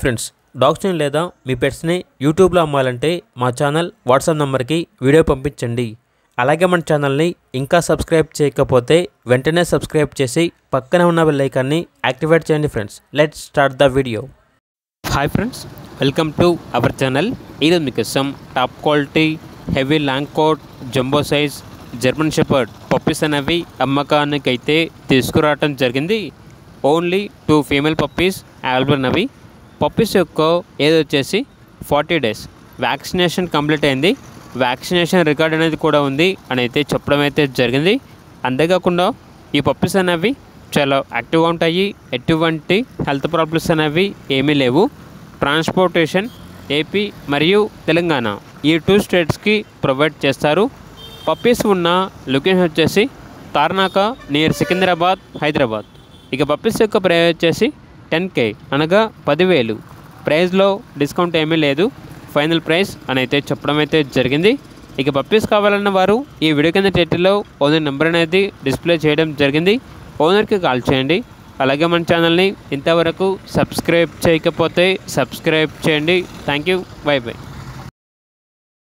Friends, డాగ్స్ని లేదా మీ పెట్స్ని యూట్యూబ్లో అమ్మాలంటే మా ఛానల్ వాట్సాప్ నెంబర్కి వీడియో పంపించండి. అలాగే మన ఛానల్ని ఇంకా సబ్స్క్రైబ్ చేయకపోతే వెంటనే సబ్స్క్రైబ్ చేసి పక్కన ఉన్న బెల్ ఐకాన్ని యాక్టివేట్ చేయండి. Friends, let's start the video. Hi friends, welcome to our channel. ఈరోజు మీకోసం top quality heavy long coat jumbo size German shepherd puppies అనేవి అమ్మకానికి అయితే తీసుకురావడం జరిగింది. ఓన్లీ 2 ఫీమేల్ పప్పీస్ అవైలబుల్ ఉన్నవి. పప్పీస్ యొక్క ఏజ్ వచ్చేసి 40 days. వ్యాక్సినేషన్ కంప్లీట్ అయింది. వ్యాక్సినేషన్ రికార్డ్ అనేది కూడా ఉంది అని అయితే చెప్పడం అయితే జరిగింది. అంతేకాకుండా ఈ పప్పీస్ అనేవి చాలా యాక్టివ్గా ఉంటాయి. ఎటువంటి హెల్త్ ప్రాబ్లమ్స్ అనేవి ఏమీ లేవు. ట్రాన్స్పోర్టేషన్ ఏపీ మరియు తెలంగాణ ఈ 2 స్టేట్స్కి ప్రొవైడ్ చేస్తారు. పప్పీస్ ఉన్న లొకేషన్ వచ్చేసి తార్నాక నియర్ సికింద్రాబాద్, హైదరాబాద్. ఇక పప్పీస్ యొక్క ప్రైస్ వచ్చేసి 10K అనగా 10,000. ప్రైస్లో డిస్కౌంట్ ఏమీ లేదు. ఫైనల్ ప్రైస్ అని అయితే చెప్పడం అయితే జరిగింది. ఇక పప్పీస్ కావాలన్న వారు ఈ వీడియో కింద టైటిల్లో ఓనర్ నెంబర్ అనేది డిస్ప్లే చేయడం జరిగింది. ఓనర్కి కాల్ చేయండి. అలాగే మన ఛానల్ని ఇంతవరకు సబ్స్క్రైబ్ చేయకపోతే సబ్స్క్రైబ్ చేయండి. Thank you. By by.